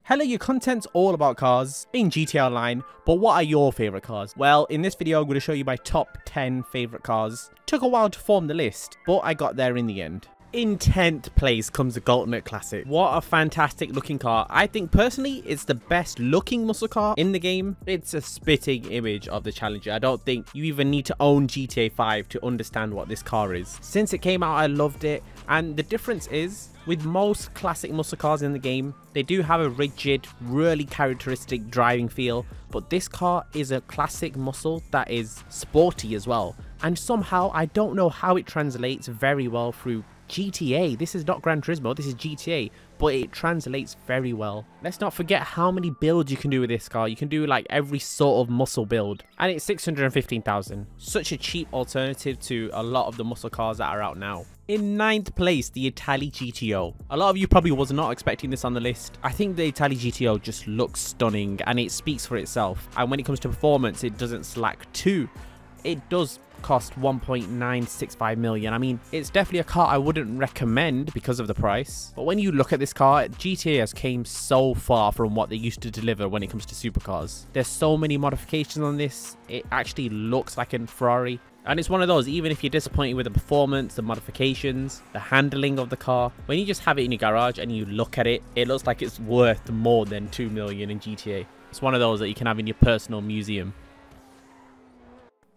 Hello, your content's all about cars in GTA Online, but what are your favourite cars? Well, in this video I'm going to show you my top 10 favourite cars. Took a while to form the list, but I got there in the end. In 10th place comes the Goldman Classic. What a fantastic looking car. I think personally it's the best looking muscle car in the game. It's a spitting image of the Challenger. I don't think you even need to own GTA 5 to understand what this car is. Since it came out I loved it, and the difference is with most classic muscle cars in the game, they do have a rigid, really characteristic driving feel, but this car is a classic muscle that is sporty as well. And somehow, I don't know how it translates very well through GTA. This is not Gran Turismo, this is GTA, but it translates very well. Let's not forget how many builds you can do with this car. You can do like every sort of muscle build, and it's 615,000. Such a cheap alternative to a lot of the muscle cars that are out now. In 9th place, the Italy GTO. A lot of you probably was not expecting this on the list. I think the Italy GTO just looks stunning and it speaks for itself. And when it comes to performance, it doesn't slack too. It does cost 1.965 million. I mean, it's definitely a car I wouldn't recommend because of the price. But when you look at this car, GTA has came so far from what they used to deliver when it comes to supercars. There's so many modifications on this. It actually looks like a Ferrari. And it's one of those, even if you're disappointed with the performance, the modifications, the handling of the car, when you just have it in your garage and you look at it, it looks like it's worth more than 2 million in GTA. It's one of those that you can have in your personal museum.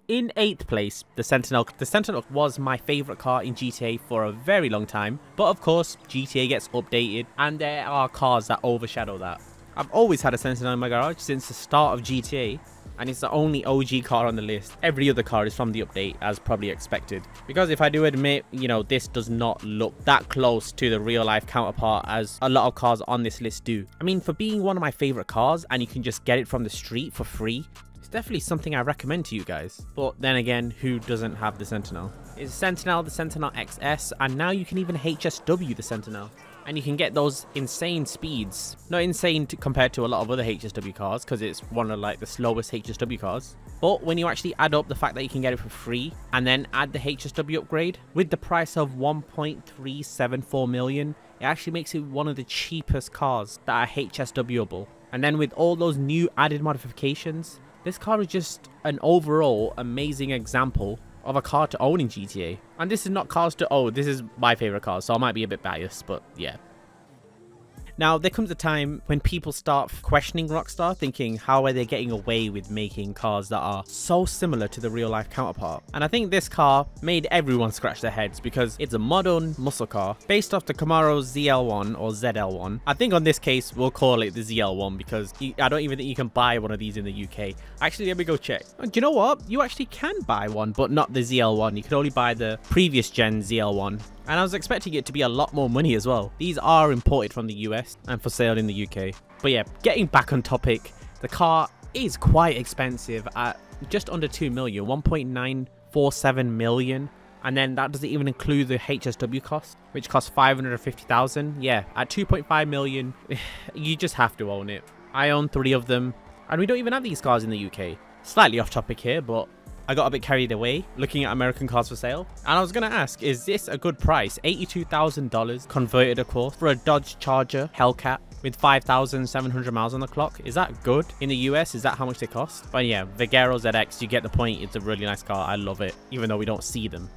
In 8th place, the Sentinel. The Sentinel was my favourite car in GTA for a very long time, but of course, GTA gets updated and there are cars that overshadow that. I've always had a Sentinel in my garage since the start of GTA, and it's the only OG car on the list. Every other car is from the update, as probably expected. Because if I do admit, you know, this does not look that close to the real life counterpart as a lot of cars on this list do. I mean, for being one of my favourite cars and you can just get it from the street for free, it's definitely something I recommend to you guys. But then again, who doesn't have the Sentinel? It's Sentinel, the Sentinel XS, and now you can even HSW the Sentinel. And you can get those insane speeds. Not insane compared to a lot of other HSW cars, because it's one of like the slowest HSW cars. But when you actually add up the fact that you can get it for free, and then add the HSW upgrade, with the price of 1.374 million, it actually makes it one of the cheapest cars that are HSWable. And then with all those new added modifications, this car is just an overall amazing example of a car to own in GTA. And this is not cars to own, this is my favorite car, so I might be a bit biased, but yeah. Now, there comes a time when people start questioning Rockstar, thinking how are they getting away with making cars that are so similar to the real life counterpart. And I think this car made everyone scratch their heads because it's a modern muscle car based off the Camaro ZL1 or ZL1. I think on this case, we'll call it the ZL1 because I don't even think you can buy one of these in the UK. Actually, let me go check. Do you know what? You actually can buy one, but not the ZL1. You could only buy the previous gen ZL1. And I was expecting it to be a lot more money as well. These are imported from the US and for sale in the UK. But yeah, getting back on topic, the car is quite expensive at just under 2 million, 1.947 million. And then that doesn't even include the HSW cost, which costs 550,000. Yeah, at 2.5 million, you just have to own it. I own 3 of them, and we don't even have these cars in the UK. Slightly off topic here, but I got a bit carried away looking at American cars for sale. And I was going to ask, is this a good price? $82,000 converted, of course, for a Dodge Charger Hellcat with 5,700 miles on the clock. Is that good? In the US, is that how much they cost? But yeah, Vigero ZX, you get the point. It's a really nice car. I love it, even though we don't see them.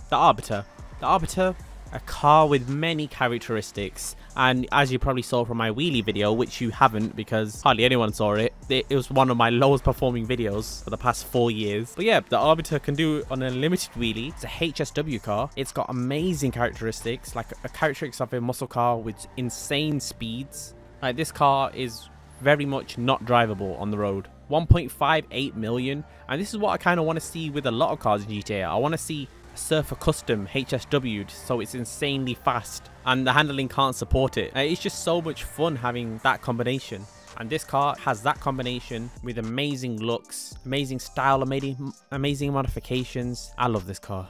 The Arbiter. The Arbiter, a car with many characteristics, and as you probably saw from my wheelie video, which you haven't because hardly anyone saw it, it was one of my lowest performing videos for the past 4 years. But yeah, the Arbiter can do an unlimited wheelie. It's a HSW car. It's got amazing characteristics, like a characteristics of a muscle car with insane speeds. Like, this car is very much not drivable on the road. 1.58 million, and this is what I kind of want to see with a lot of cars in GTA. I want to see Surfer Custom HSW'd, so it's insanely fast and the handling can't support it. It's just so much fun having that combination, and this car has that combination with amazing looks, amazing style, amazing modifications. I love this car.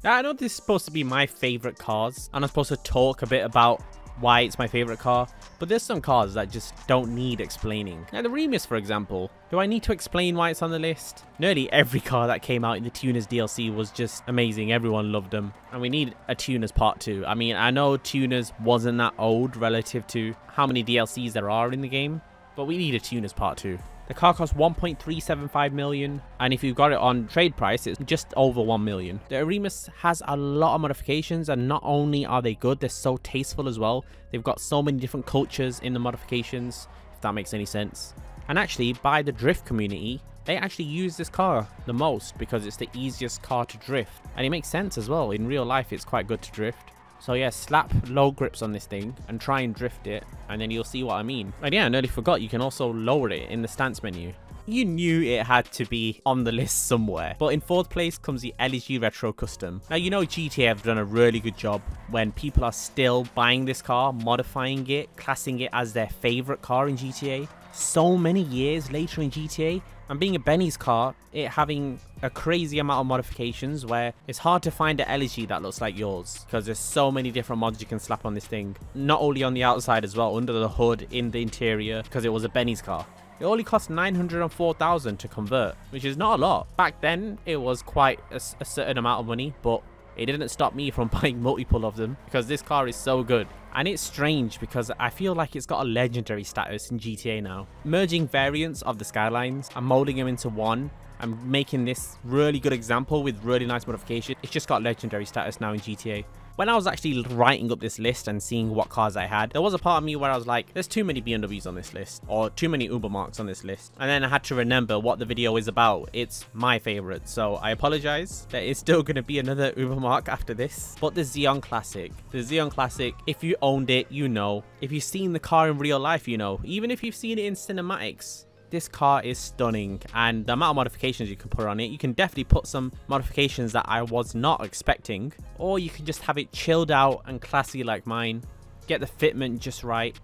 Now, I know this is supposed to be my favorite cars, and I'm supposed to talk a bit about why it's my favorite car, but there's some cars that just don't need explaining. Now the Remus, for example, do I need to explain why it's on the list? Nearly every car that came out in the Tuners DLC was just amazing. Everyone loved them, and we need a Tuners Part 2. I mean, I know Tuners wasn't that old relative to how many DLCs there are in the game, but we need a Tuners Part 2. The car costs 1.375 million, and if you got it on trade price, it's just over 1 million. The Remus has a lot of modifications, and not only are they good, they're so tasteful as well. They've got so many different cultures in the modifications, if that makes any sense. And actually, by the drift community, they actually use this car the most because it's the easiest car to drift. And it makes sense as well. In real life, it's quite good to drift. So yeah, slap low grips on this thing and try and drift it, and then you'll see what I mean. And yeah, I nearly forgot, you can also lower it in the stance menu. You knew it had to be on the list somewhere. But in 4th place comes the LSG Retro Custom. Now, you know GTA have done a really good job when people are still buying this car, modifying it, classing it as their favorite car in GTA. So many years later in GTA, and being a Benny's car, it having a crazy amount of modifications where it's hard to find an LSG that looks like yours because there's so many different mods you can slap on this thing. Not only on the outside as well, under the hood, in the interior, because it was a Benny's car. It only cost 904,000 to convert, which is not a lot. Back then, it was quite a certain amount of money, but it didn't stop me from buying multiple of them because this car is so good. And it's strange because I feel like it's got a legendary status in GTA now. Merging variants of the Skylines and molding them into one and making this really good example with really nice modification, it's just got legendary status now in GTA. When I was actually writing up this list and seeing what cars I had, there was a part of me where I was like, there's too many BMWs on this list, or too many Uber marks on this list. And then I had to remember what the video is about. It's my favorite, so I apologize. There is still going to be another Uber mark after this. But the Xeon Classic. The Xeon Classic, if you owned it, you know. If you've seen the car in real life, you know. Even if you've seen it in cinematics. This car is stunning, and the amount of modifications you can put on it, you can definitely put some modifications that I was not expecting, or you can just have it chilled out and classy like mine, get the fitment just right.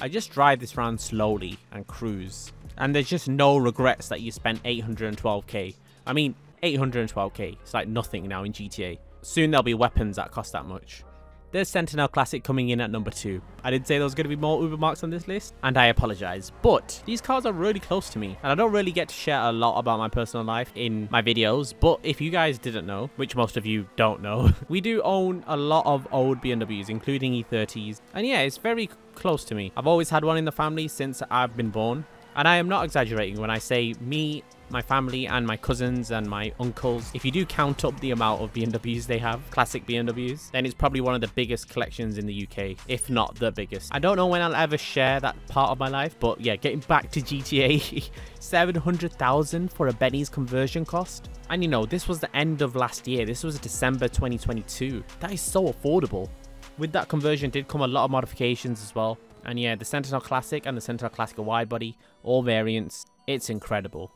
I just drive this around slowly and cruise, and there's just no regrets that you spent 812k. I mean, 812k, it's like nothing now in GTA. Soon there'll be weapons that cost that much. There's Sentinel Classic coming in at number 2. I did say there was going to be more Uber marks on this list, and I apologize. But these cars are really close to me, and I don't really get to share a lot about my personal life in my videos. But if you guys didn't know, which most of you don't know, we do own a lot of old BMWs, including E30s. And yeah, it's very close to me. I've always had one in the family since I've been born. And I am not exaggerating when I say me, my family, and my cousins and my uncles. If you do count up the amount of BMWs they have, classic BMWs, then it's probably one of the biggest collections in the UK, if not the biggest. I don't know when I'll ever share that part of my life, but yeah, getting back to GTA, 700,000 for a Benny's conversion cost. And you know, this was the end of last year. This was December 2022. That is so affordable. With that conversion did come a lot of modifications as well. And yeah, the Sentinel Classic and the Sentinel Classic wide body, all variants, it's incredible.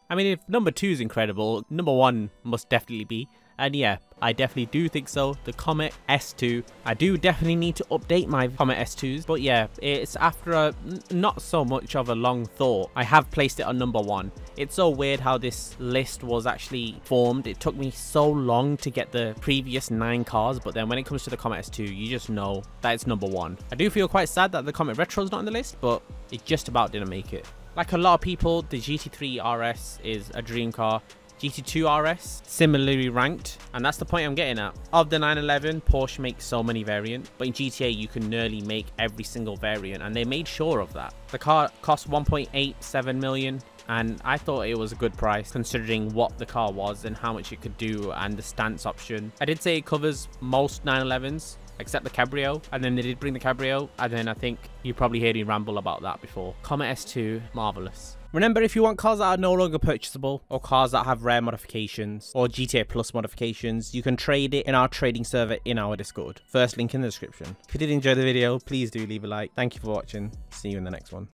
I mean, if number 2 is incredible, number 1 must definitely be. And yeah, I definitely do think so. The Comet S2. I do definitely need to update my Comet S2s. But yeah, it's after a not so much of a long thought, I have placed it on number 1. It's so weird how this list was actually formed. It took me so long to get the previous 9 cars. But then when it comes to the Comet S2, you just know that it's number 1. I do feel quite sad that the Comet Retro is not on the list, but it just about didn't make it. Like a lot of people, the GT3 RS is a dream car. GT2 RS, similarly ranked, and that's the point I'm getting at. Of the 911, Porsche makes so many variants, but in GTA you can nearly make every single variant, and they made sure of that. The car cost 1.87 million, and I thought it was a good price considering what the car was and how much it could do and the stance option. I did say it covers most 911s, except the Cabrio, and then they did bring the Cabrio, and then I think you probably heard me ramble about that before. Comet S2, marvelous. Remember, if you want cars that are no longer purchasable, or cars that have rare modifications, or GTA Plus modifications, you can trade it in our trading server in our Discord. First link in the description. If you did enjoy the video, please do leave a like. Thank you for watching. See you in the next one.